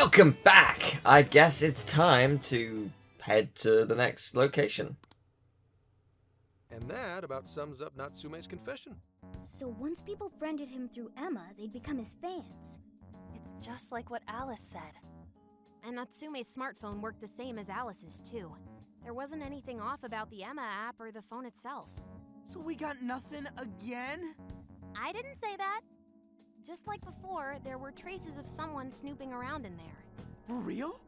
Welcome back! I guess it's time to head to the next location. And that about sums up Natsume's confession. So once people friended him through Emma, they'd become his fans. It's just like what Alice said. And Natsume's smartphone worked the same as Alice's, too. There wasn't anything off about the Emma app or the phone itself. So we got nothing again? I didn't say that. Just like before, there were traces of someone snooping around in there. For real?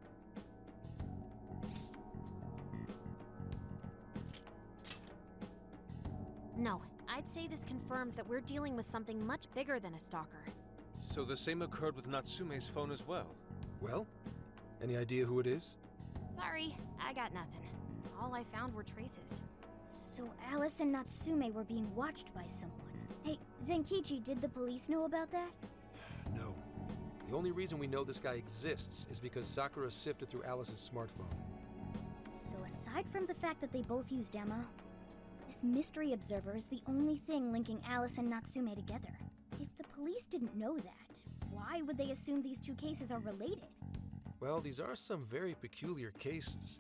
No, I'd say this confirms that we're dealing with something much bigger than a stalker. So the same occurred with Natsume's phone as well? Well, any idea who it is? Sorry, I got nothing. All I found were traces. So Alice and Natsume were being watched by someone. Hey, Zenkichi, did the police know about that? No. The only reason we know this guy exists is because Sakura sifted through Alice's smartphone. So aside from the fact that they both used Emma, this mystery observer is the only thing linking Alice and Natsume together. If the police didn't know that, why would they assume these two cases are related? Well, these are some very peculiar cases.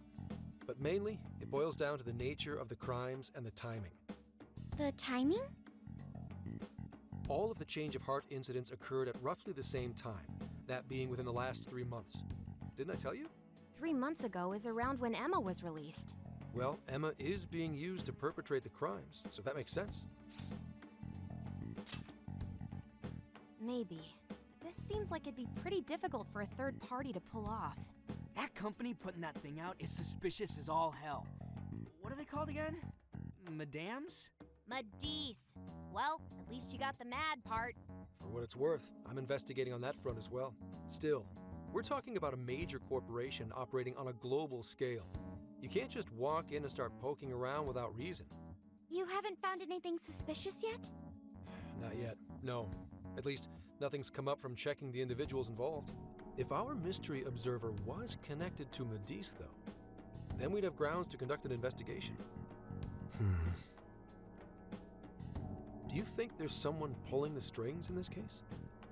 But mainly, it boils down to the nature of the crimes and the timing. The timing? All of the change of heart incidents occurred at roughly the same time, that being within the last 3 months. Didn't I tell you? 3 months ago is around when Emma was released. Well, Emma is being used to perpetrate the crimes, so that makes sense. Maybe. This seems like it'd be pretty difficult for a third party to pull off. That company putting that thing out is suspicious as all hell. What are they called again? Madams? Madis. Well, at least you got the mad part. For what it's worth, I'm investigating on that front as well. Still, we're talking about a major corporation operating on a global scale. You can't just walk in and start poking around without reason. You haven't found anything suspicious yet? Not yet, no. At least, nothing's come up from checking the individuals involved. If our mystery observer was connected to Madis, though, then we'd have grounds to conduct an investigation. Do you think there's someone pulling the strings in this case?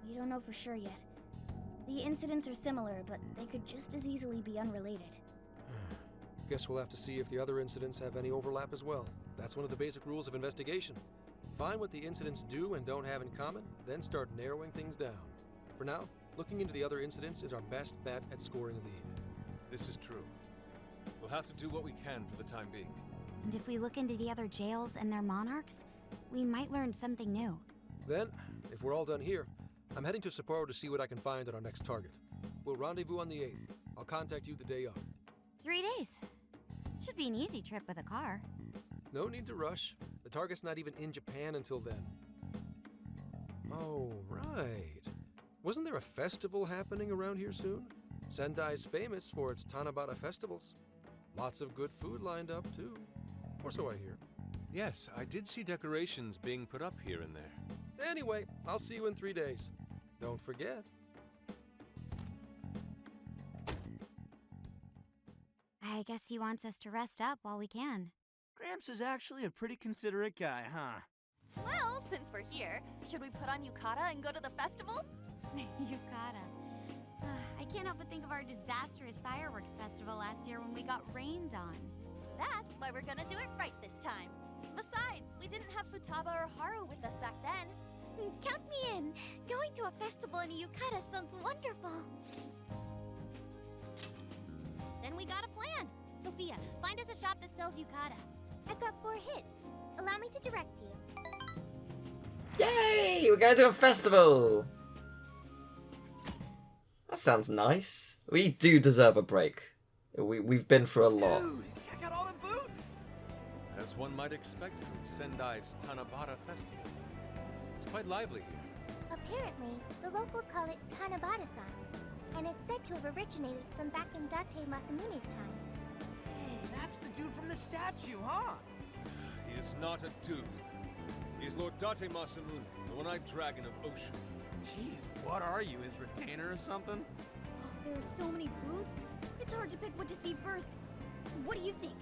We don't know for sure yet. The incidents are similar, but they could just as easily be unrelated. Guess we'll have to see if the other incidents have any overlap as well. That's one of the basic rules of investigation. Find what the incidents do and don't have in common, then start narrowing things down. For now, looking into the other incidents is our best bet at scoring a lead. This is true. We'll have to do what we can for the time being. And if we look into the other jails and their monarchs, we might learn something new. Then, if we're all done here, I'm heading to Sapporo to see what I can find at our next target. We'll rendezvous on the 8th. I'll contact you the day of. 3 days. Should be an easy trip with a car. No need to rush. The target's not even in Japan until then. Oh, right. Wasn't there a festival happening around here soon? Sendai's famous for its Tanabata festivals. Lots of good food lined up, too. Or so I hear. Yes, I did see decorations being put up here and there. Anyway, I'll see you in 3 days. Don't forget. I guess he wants us to rest up while we can. Gramps is actually a pretty considerate guy, huh? Well, since we're here, should we put on yukata and go to the festival? Yukata. I can't help but think of our disastrous fireworks festival last year when we got rained on. That's why we're gonna do it right this time. Besides, we didn't have Futaba or Haru with us back then. Count me in! Going to a festival in a yukata sounds wonderful! Then we got a plan. Sophia, find us a shop that sells yukata. I've got 4 hits. Allow me to direct you. Yay! We're going to a festival! That sounds nice. We do deserve a break. We've been through a lot. Dude, check out all the boots! As one might expect from Sendai's Tanabata Festival. It's quite lively here. Apparently, the locals call it Tanabata-san, and it's said to have originated from back in Date Masamune's time. Hey, that's the dude from the statue, huh? He is not a dude. He is Lord Date Masamune, the one-eyed dragon of ocean. Jeez, what are you, his retainer or something? Oh, there are so many booths. It's hard to pick what to see first. What do you think?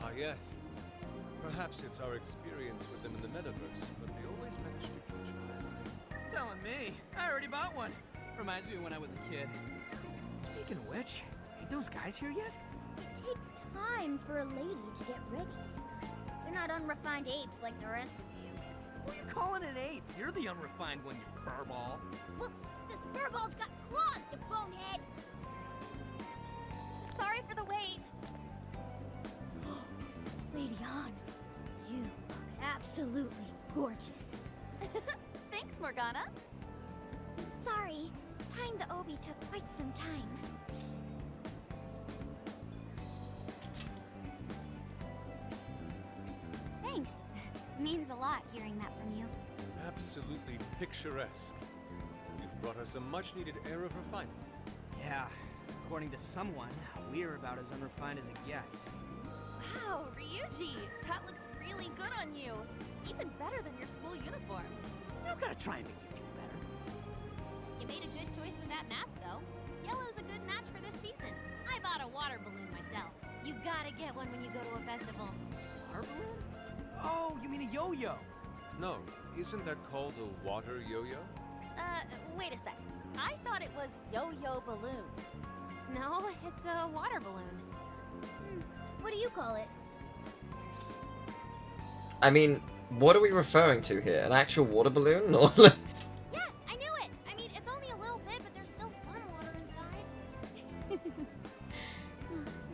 Ah, yes. Perhaps it's our experience with them in the metaverse already bought one. Reminds me of when I was a kid. Speaking of which, ain't those guys here yet? It takes time for a lady to get ready. They're not unrefined apes like the rest of you. Who are you calling an ape? You're the unrefined one, you furball. Well, this furball's got claws, you bonehead! Sorry for the wait. Lady Han, you look absolutely gorgeous. Thanks, Morgana. Sorry, tying the obi took quite some time. Thanks. Means a lot hearing that from you. Absolutely picturesque. You've brought us a much-needed air of refinement. Yeah, according to someone, we're about as unrefined as it gets. Wow, Ryuji, that looks really good on you. Even better than your school uniform. You don't gotta try and make me feel better. You made a good choice with that mask, though. Yellow's a good match for this season. I bought a water balloon myself. You gotta get one when you go to a festival. Water balloon? Oh, you mean a yo-yo? No, isn't that called a water yo-yo? Wait a sec. I thought it was yo-yo balloon. No, it's a water balloon. What do you call it? I mean, what are we referring to here? An actual water balloon? Or Yeah, I knew it! I mean, it's only a little bit, but there's still some water inside.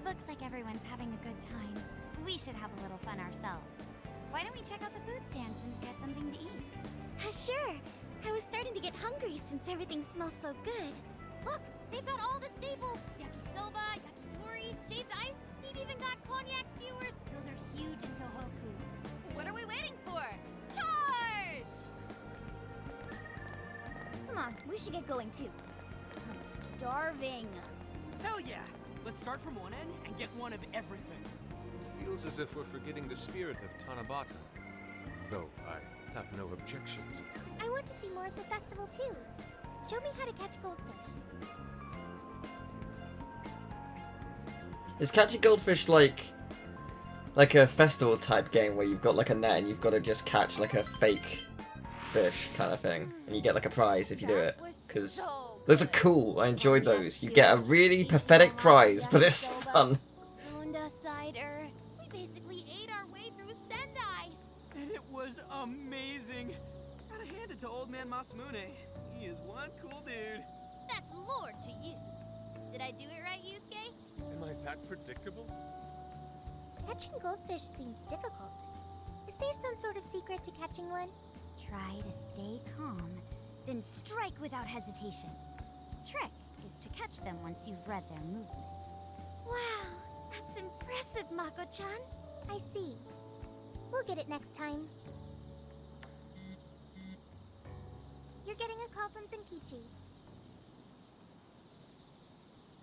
Looks like everyone's having a good time. We should have a little fun ourselves. Why don't we check out the food stands and get something to eat? Sure. I was starting to get hungry since everything smells so good. Look, they've got all the staples. Yakisoba, yakitori, shaved ice. They've even got cognac skewers. Those are huge in Tohoku. What are we waiting for? Charge! Come on, we should get going too. I'm starving. Hell yeah! Let's start from one end and get one of everything. It feels as if we're forgetting the spirit of Tanabata. Though I have no objections. I want to see more of the festival too. Show me how to catch goldfish. is catching goldfish like a festival type game where you've got like a net and you've got to just catch like a fake fish kind of thing, and you get like a prize if you do it? Because those are cool. I enjoyed those. You get a really pathetic prize, but it's fun. Honda cider. We basically ate our way through Sendai. And it was amazing. Gotta hand it to old man Masamune. He is one cool dude. That's lord to you. Did I do it right, Yusuke? Am I that predictable? Catching goldfish seems difficult. Is there some sort of secret to catching one? Try to stay calm, then strike without hesitation. Trick is to catch them once you've read their movements. Wow, that's impressive, Mako-chan. I see. We'll get it next time. You're getting a call from Zenkichi.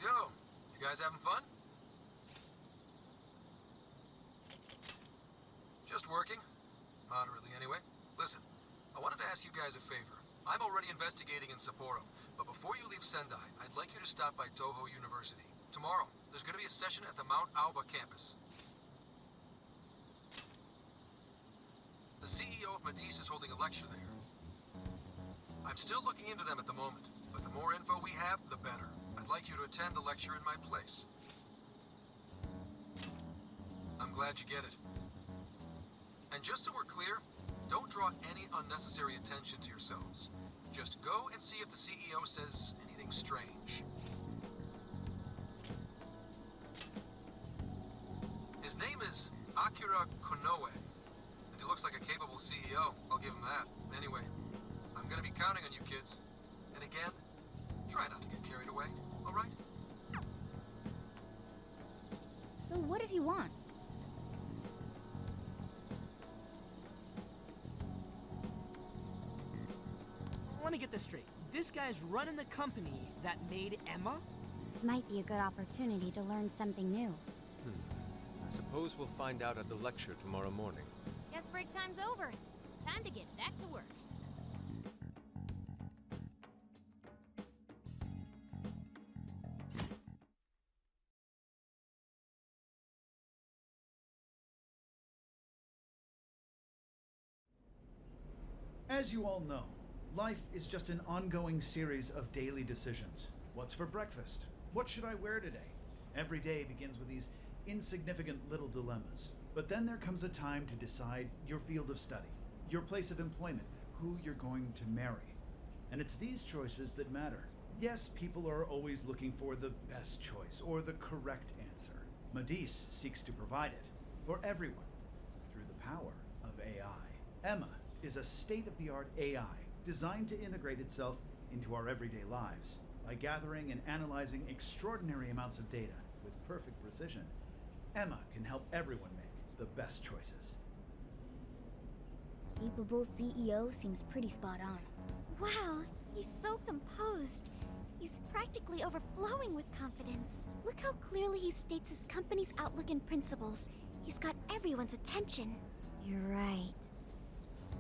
Yo, you guys having fun? Just working. Moderately, anyway. Listen, I wanted to ask you guys a favor. I'm already investigating in Sapporo, but before you leave Sendai, I'd like you to stop by Toho University. Tomorrow, there's going to be a session at the Mount Aoba campus. The CEO of Matisse is holding a lecture there. I'm still looking into them at the moment, but the more info we have, the better. I'd like you to attend the lecture in my place. I'm glad you get it. And just so we're clear, don't draw any unnecessary attention to yourselves. Just go and see if the CEO says anything strange. His name is Akira Konoe, and he looks like a capable CEO, I'll give him that. Anyway, I'm gonna be counting on you kids. And again, try not to get carried away, alright? So what did he want? Let me get this straight. This guy's running the company that made Emma? This might be a good opportunity to learn something new. I suppose we'll find out at the lecture tomorrow morning. Guess break time's over. Time to get back to work. As you all know, Life is just an ongoing series of daily decisions. What's for breakfast? What should I wear today? Every day begins with these insignificant little dilemmas. But then there comes a time to decide your field of study, your place of employment, who you're going to marry. And it's these choices that matter. Yes, people are always looking for the best choice or the correct answer. Madis seeks to provide it for everyone through the power of AI. Emma is a state-of-the-art AI designed to integrate itself into our everyday lives. By gathering and analyzing extraordinary amounts of data with perfect precision, Emma can help everyone make the best choices. Capable CEO seems pretty spot on. Wow, he's so composed. He's practically overflowing with confidence. Look how clearly he states his company's outlook and principles. He's got everyone's attention. You're right.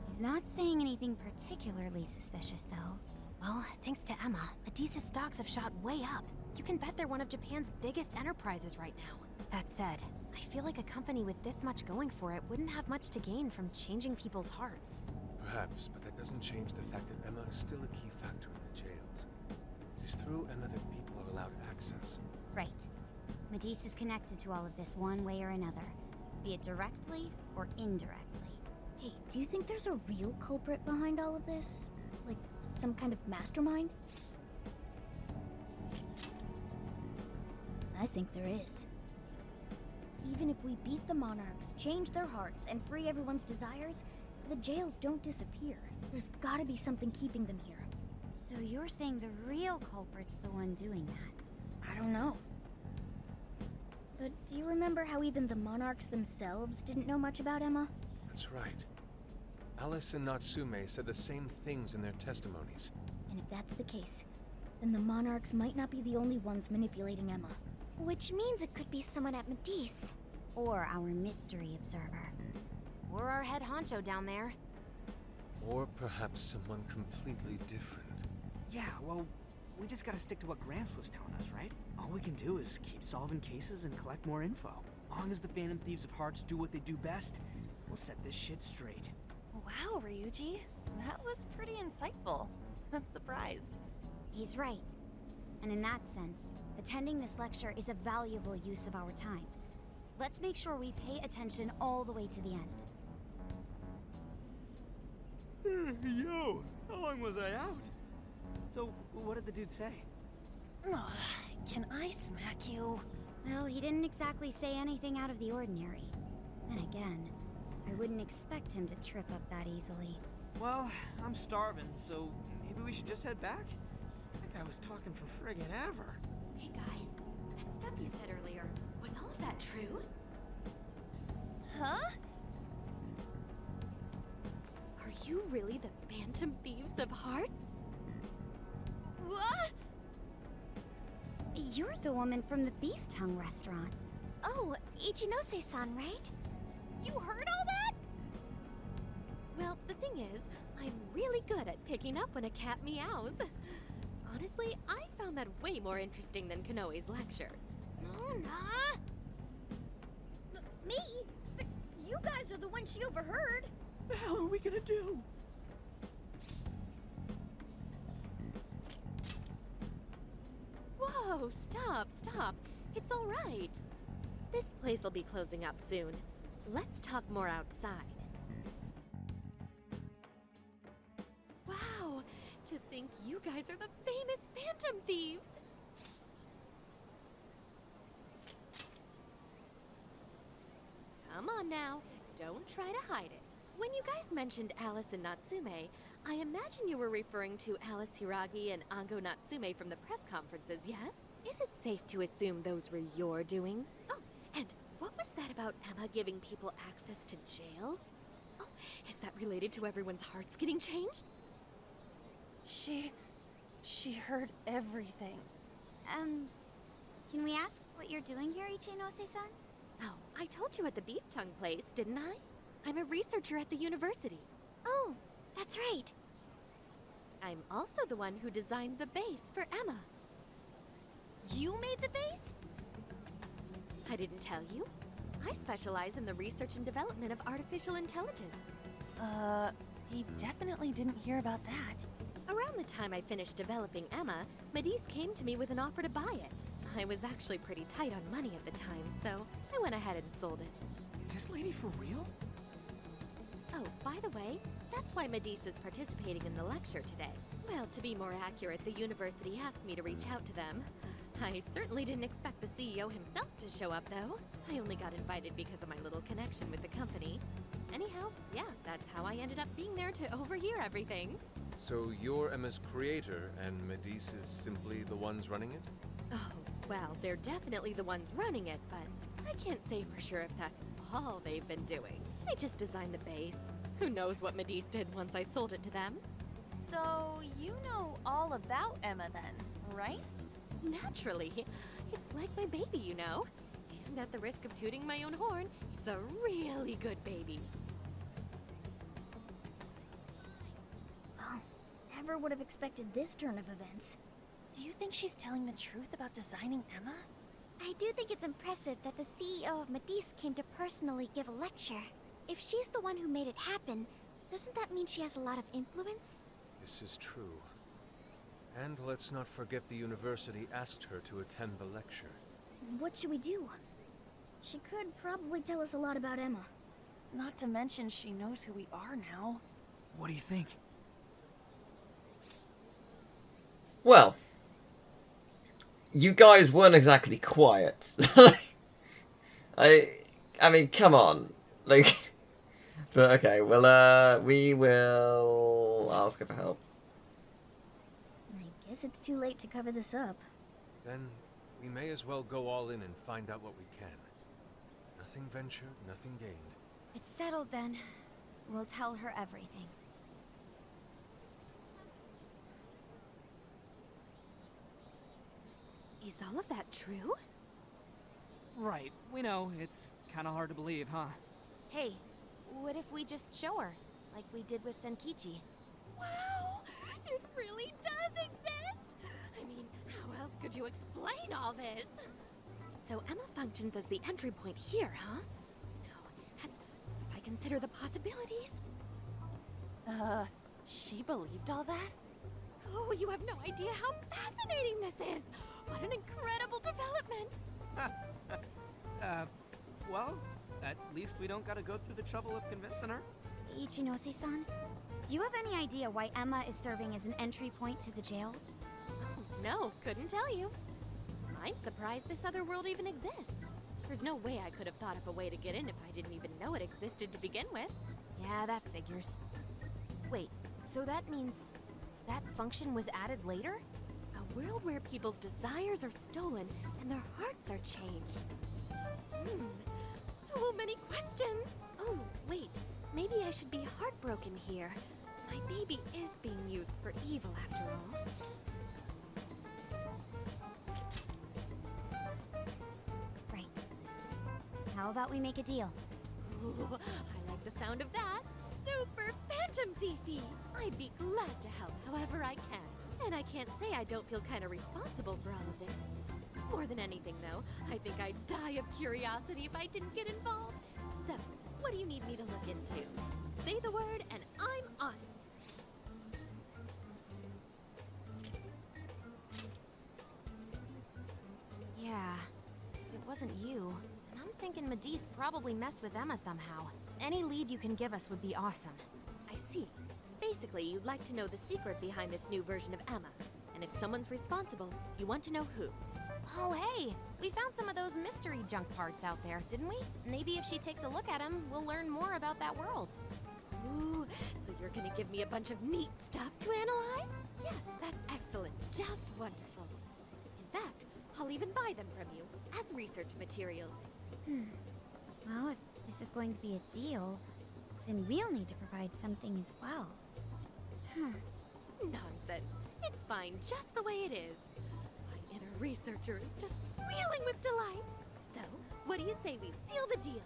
He's not saying anything particularly suspicious, though. Well, thanks to Emma, Madis's stocks have shot way up. You can bet they're one of Japan's biggest enterprises right now. That said, I feel like a company with this much going for it wouldn't have much to gain from changing people's hearts. Perhaps, but that doesn't change the fact that Emma is still a key factor in the jails. It is through Emma that people are allowed access. Right. Madis is connected to all of this one way or another, be it directly or indirectly. Hey, do you think there's a real culprit behind all of this? Like, some kind of mastermind? I think there is. Even if we beat the monarchs, change their hearts, and free everyone's desires, the jails don't disappear. There's gotta be something keeping them here. So you're saying the real culprit's the one doing that? I don't know. But do you remember how even the monarchs themselves didn't know much about Emma? That's right. Alice and Natsume said the same things in their testimonies. And if that's the case, then the monarchs might not be the only ones manipulating Emma. Which means it could be someone at Madis. Or our mystery observer. Or our head honcho down there. Or perhaps someone completely different. Yeah, well, we just gotta stick to what Gramps was telling us, right? All we can do is keep solving cases and collect more info. Long as the Phantom Thieves of Hearts do what they do best, we'll set this shit straight. Wow, Ryuji. That was pretty insightful. I'm surprised. He's right. And in that sense, attending this lecture is a valuable use of our time. Let's make sure we pay attention all the way to the end. Yo, how long was I out? So, what did the dude say? Can I smack you? Well, he didn't exactly say anything out of the ordinary. Then again, I wouldn't expect him to trip up that easily. Well, I'm starving, so maybe we should just head back? That guy was talking for friggin' ever. Hey guys, that stuff you said earlier, was all of that true? Huh? Are you really the Phantom Thieves of Hearts? What? You're the woman from the beef tongue restaurant. Oh, Ichinose-san, right? You heard all that? Well, the thing is, I'm really good at picking up when a cat meows. Honestly, I found that way more interesting than Konoe's lecture. Mona! Me? You guys are the ones she overheard. The hell are we gonna do? Whoa, stop. It's all right. This place will be closing up soon. Let's talk more outside. Wow, to think you guys are the famous Phantom Thieves. Come on now, don't try to hide it. When you guys mentioned Alice and Natsume, I imagine you were referring to Alice Hiragi and Ango Natsume from the press conferences, yes? Is it safe to assume those were your doing? Oh, and what was that about Emma giving people access to jails? Oh, is that related to everyone's hearts getting changed? She heard everything. Can we ask what you're doing here, Ichinose-san? Oh, I told you at the beef tongue place, didn't I? I'm a researcher at the university. Oh, that's right. I'm also the one who designed the base for Emma. You made the base? I didn't tell you. I specialize in the research and development of artificial intelligence. The definitely didn't hear about that. Around the time I finished developing Emma, Medis came to me with an offer to buy it. I was actually pretty tight on money at the time, so I went ahead and sold it. Is this lady for real? Oh, by the way, that's why Medis is participating in the lecture today. Well, to be more accurate, the university asked me to reach out to them. I certainly didn't expect the CEO himself to show up, though. I only got invited because of my little connection with the company. Anyhow, yeah, that's how I ended up being there to overhear everything. So you're Emma's creator, and Medis is simply the ones running it? Oh, well, they're definitely the ones running it, but I can't say for sure if that's all they've been doing. I just designed the base. Who knows what Medis did once I sold it to them? So, you know all about Emma then, right? Naturally. It's like my baby, you know. And at the risk of tooting my own horn, it's a really good baby. Well, never would have expected this turn of events. Do you think she's telling the truth about designing Emma? I do think it's impressive that the CEO of Medis came to personally give a lecture. If she's the one who made it happen, doesn't that mean she has a lot of influence? This is true. And let's not forget the university asked her to attend the lecture. What should we do? She could probably tell us a lot about Emma. Not to mention she knows who we are now. What do you think? Well, you guys weren't exactly quiet. I mean, come on. Like, but okay, well, we will ask her for help. I guess it's too late to cover this up. Then we may as well go all in and find out what we can. Nothing ventured, nothing gained. It's settled then. We'll tell her everything. Is all of that true? Right, we know. It's kind of hard to believe, huh? Hey, what if we just show her, like we did with Senkichi? Wow! It really does exist! I mean, how else could you explain all this? So Emma functions as the entry point here, huh? No, that's... if I consider the possibilities... She believed all that? Oh, you have no idea how fascinating this is! What an incredible development! Well, at least we don't gotta go through the trouble of convincing her. Ichinose-san, do you have any idea why Emma is serving as an entry point to the jails? Oh, no, couldn't tell you. I'm surprised this other world even exists. There's no way I could have thought up a way to get in if I didn't even know it existed to begin with. Yeah, that figures. Wait, so that means that function was added later? A world where people's desires are stolen and their hearts are changed. So many questions. Oh, wait. Maybe I should be heartbroken here. My baby is being used for evil after all. Right. How about we make a deal? Ooh, I like the sound of that. Super Phantom Thiefy! I'd be glad to help however I can. And I can't say I don't feel kind of responsible for all of this. More than anything, though, I think I'd die of curiosity if I didn't get involved. So, what do you need me to look into? Say the word and I'm on it. Yeah, it wasn't you. And I'm thinking Medis probably messed with Emma somehow. Any lead you can give us would be awesome. I see. Basically, you'd like to know the secret behind this new version of Emma. And if someone's responsible, you want to know who. Oh, hey! We found some of those mystery junk parts out there, didn't we? Maybe if she takes a look at them, we'll learn more about that world. Ooh, so you're gonna give me a bunch of neat stuff to analyze? Yes, that's excellent. Just wonderful. In fact, I'll even buy them from you as research materials. Well, if this is going to be a deal, then we'll need to provide something as well. Nonsense. It's fine just the way it is. My inner researcher is just squealing with delight. So, what do you say we seal the deal?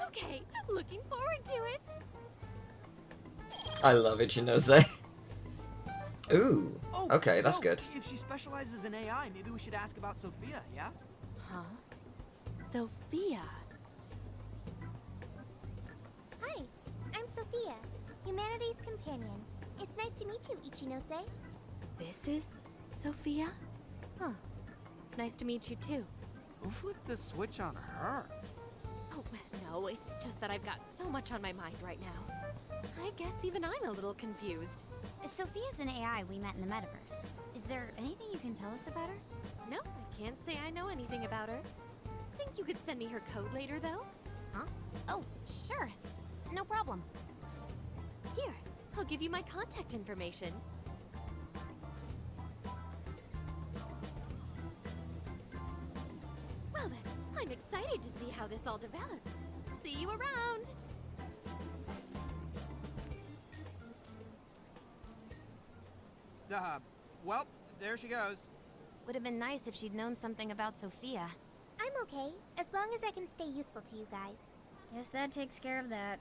Okay, looking forward to it. I love Ichinose. Ooh, Oh, okay, that's no, good. If she specializes in AI, maybe we should ask about Sophia, yeah? Huh? Sophia. companion. It's nice to meet you, Ichinose. This is Sophia? Huh. It's nice to meet you too. Who flipped the switch on her? Oh, no, it's just that I've got so much on my mind right now. I guess even I'm a little confused. Sophia's an AI we met in the metaverse. Is there anything you can tell us about her? No, I can't say I know anything about her. Think you could send me her code later, though? Huh? Oh, sure. No problem. Here, I'll give you my contact information. Well then, I'm excited to see how this all develops. See you around! Well, there she goes. Would have been nice if she'd known something about Sophia. I'm okay, as long as I can stay useful to you guys. Guess that takes care of that.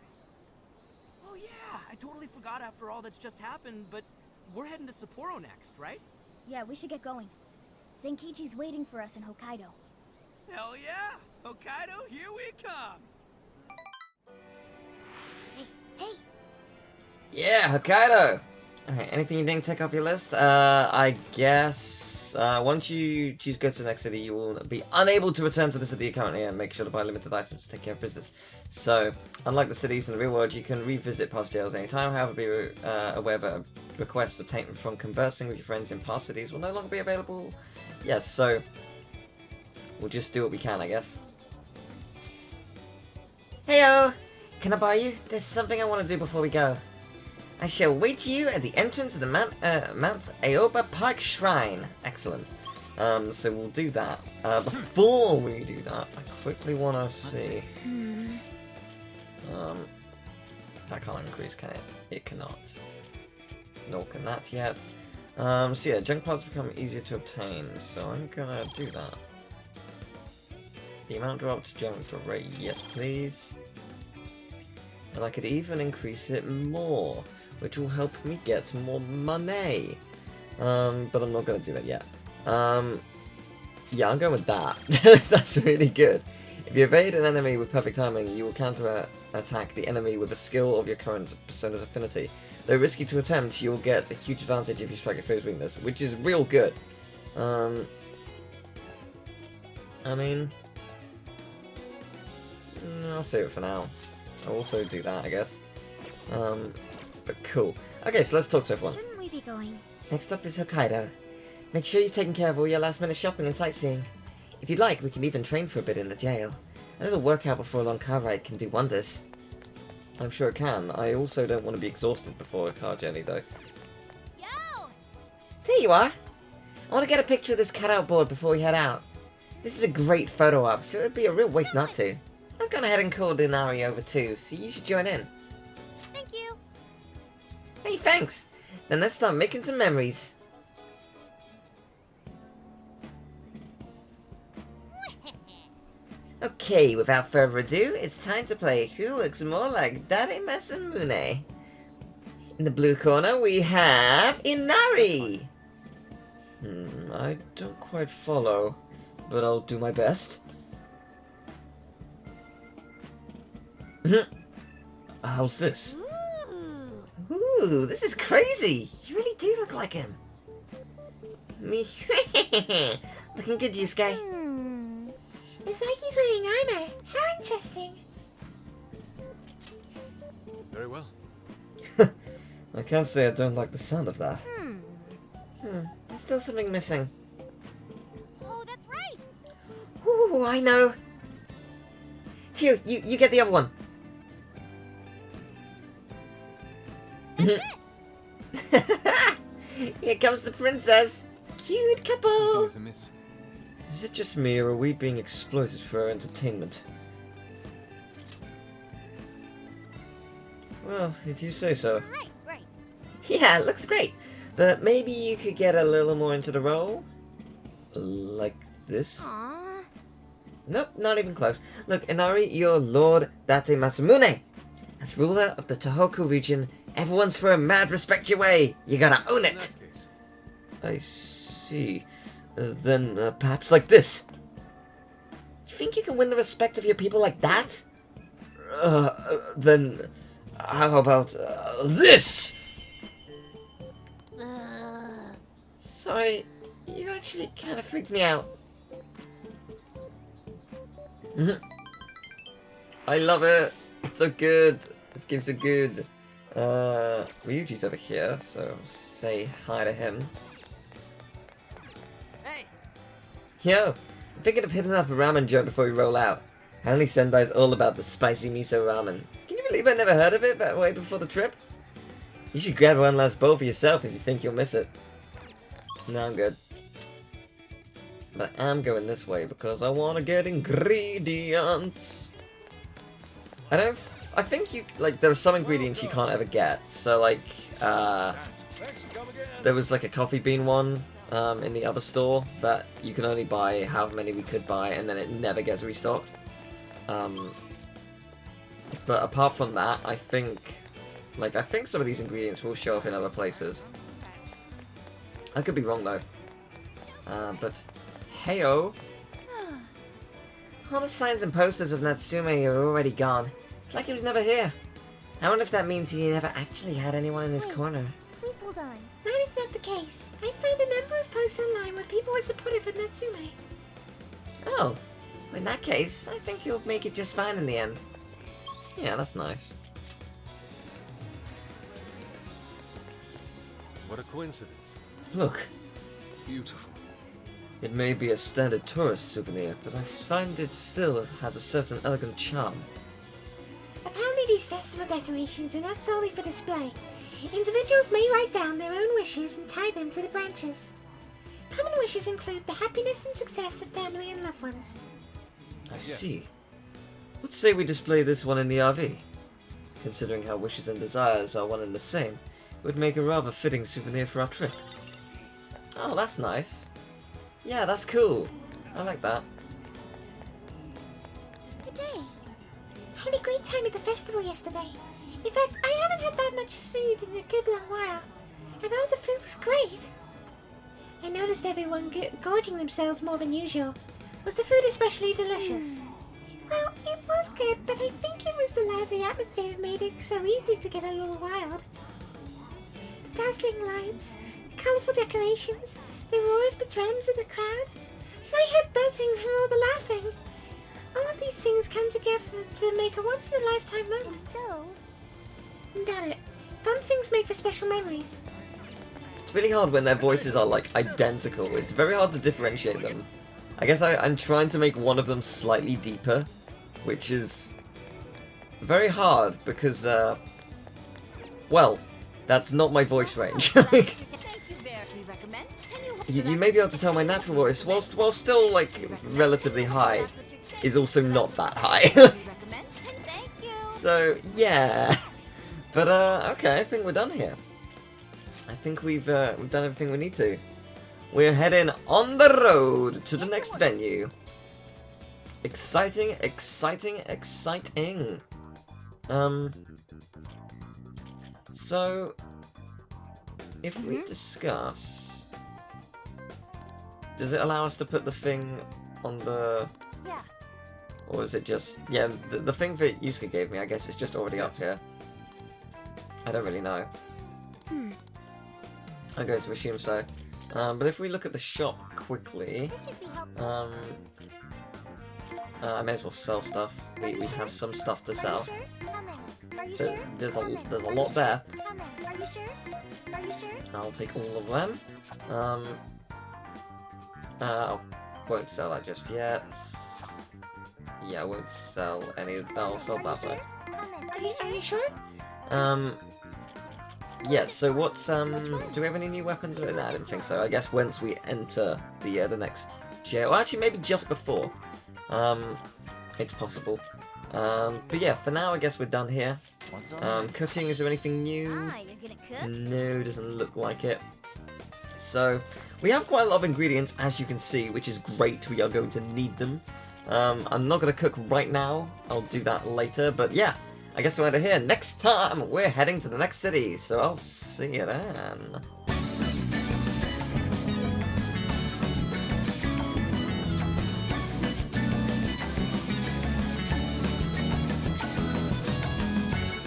Oh yeah, I totally forgot after all that's just happened, but we're heading to Sapporo next, right? Yeah, we should get going. Zenkichi's waiting for us in Hokkaido. Hell yeah! Hokkaido, here we come! Hey! Yeah, Hokkaido! Alright, anything you didn't take off your list? I guess once you choose go to the next city, you will be unable to return to the city you're currently in. Make sure to buy limited items to take care of business. So, unlike the cities in the real world, you can revisit past jails anytime. However, be aware that requests obtained from conversing with your friends in past cities will no longer be available. Yes, so we'll just do what we can, I guess. Heyo! Can I buy you? There's something I want to do before we go. I shall wait you at the entrance of the Mount Aoba Park Shrine. Excellent. So we'll do that. Before we do that, I quickly want to see. That can't increase, can it? It cannot. Nor can that yet. So yeah, junk parts become easier to obtain. So I'm gonna do that. The amount dropped, junk rate, yes please. And I could even increase it more, which will help me get more money. But I'm not going to do that yet. Yeah, I'm going with that. That's really good. If you evade an enemy with perfect timing, you will counter-attack the enemy with a skill of your current persona's affinity. Though risky to attempt, you'll get a huge advantage if you strike a foe's weakness, which is real good. I mean, I'll save it for now. I'll also do that, I guess. But cool. Okay, so let's talk to everyone. Shouldn't we be going? Next up is Hokkaido. Make sure you've taken care of all your last-minute shopping and sightseeing. If you'd like, we can even train for a bit in the jail. A little workout before a long car ride can do wonders. I'm sure it can. I also don't want to be exhausted before a car journey, though. Yo! There you are! I want to get a picture of this cutout board before we head out. This is a great photo op, so it would be a real waste not to. I've gone ahead and called Inari over too, so you should join in. Thank you! Hey, thanks! Then let's start making some memories. Okay, without further ado, it's time to play Who Looks More Like Daddy Masamune. In the blue corner, we have Inari! I don't quite follow, but I'll do my best. How's this? Ooh, this is crazy! You really do look like him. Me, looking good, Yusuke. It's like he's wearing armor. How interesting. Very well. I can't say I don't like the sound of that. There's still something missing. Oh, that's right! Ooh, I know. Teal, you get the other one. Here comes the princess. Cute couple. Something is amiss. Is it just me, or are we being exploited for our entertainment? Well, if you say so. Right. Yeah, it looks great. But maybe you could get a little more into the role? Like this? Aww. Nope, not even close. Look, Inari, you're Lord Date Masamune. As ruler of the Tohoku region, everyone's for a mad respect your way. You gotta own In it. that case, I see. Then perhaps like this. You think you can win the respect of your people like that? Then how about this? actually kind of freaked me out. I love it. It's so good. This game's so good. Ryuji's over here, so say hi to him. Hey! Yo, I'm thinking of hitting up a ramen joint before we roll out. Apparently Sendai's all about the spicy miso ramen. Can you believe I never heard of it way before the trip? You should grab one last bowl for yourself if you think you'll miss it. No, I'm good. But I am going this way because I want to get ingredients. I think you, like, there are some ingredients you can't ever get. So, like, there was, like, a coffee bean one in the other store that you can only buy however many we could buy, and then it never gets restocked. But apart from that, I think some of these ingredients will show up in other places. I could be wrong, though. But, heyo. All the signs and posters of Natsume are already gone. It's like he was never here. I wonder if that means he never actually had anyone in his corner. Please hold on. Not if that's the case. I found a number of posts online where people were supportive of Natsume. Oh, in that case, I think he'll make it just fine in the end. Yeah, that's nice. What a coincidence. Look, Beautiful. it may be a standard tourist souvenir, but I find it still has a certain elegant charm. Apparently these festival decorations are not solely for display. Individuals may write down their own wishes and tie them to the branches. Common wishes include the happiness and success of family and loved ones. I see. Let's say we display this one in the RV. Considering how wishes and desires are one and the same, it would make a rather fitting souvenir for our trip. Oh, that's nice. Yeah, that's cool. I like that. Good day. Had a great time at the festival yesterday. In fact, I haven't had that much food in a good long while. And all the food was great. I noticed everyone gorging themselves more than usual. Was the food especially delicious? Well, it was good, but I think it was the lively atmosphere that made it so easy to get a little wild. The dazzling lights, the colourful decorations, the roar of the drums and the crowd. My head buzzing from all the laughing. All of these things come together to make a once-in-a-lifetime moment. So, Got it. Fun things make for special memories. It's really hard when their voices are, like, identical. It's very hard to differentiate them. I guess I'm trying to make one of them slightly deeper, which is very hard because, well, that's not my voice range. Like, you may be able to tell my natural voice, while still, like, relatively high, is also not that high. So, yeah. But, okay, I think we're done here. I think we've done everything we need to. We're heading on the road to the next venue. Exciting, exciting, exciting. So, if we discuss, does it allow us to put the thing on the... yeah. Or is it just... Yeah, the thing that Yusuke gave me, I guess it's just already up here. I don't really know. I'm going to assume so. But if we look at the shop quickly, This should be helpful. I may as well sell stuff. We have some stuff to Are you sell. sure? Come in. Are you sure? There's a lot there. Come in. Are you sure? Are you sure? I'll take all of them. Won't sell that just yet. Yeah, I won't sell any. I'll sell that way. Come in. Are you sure? Yes, so what's, do we have any new weapons? No, I didn't think so. I guess once we enter the next jail, well, actually maybe just before, it's possible. But yeah, for now I guess we're done here. Cooking, is there anything new? Ah, you're gonna cook? No, doesn't look like it. So, we have quite a lot of ingredients, as you can see, which is great. We are going to need them. I'm not going to cook right now. I'll do that later, but yeah. I guess we're out of here. Next time, we're heading to the next city, so I'll see you then.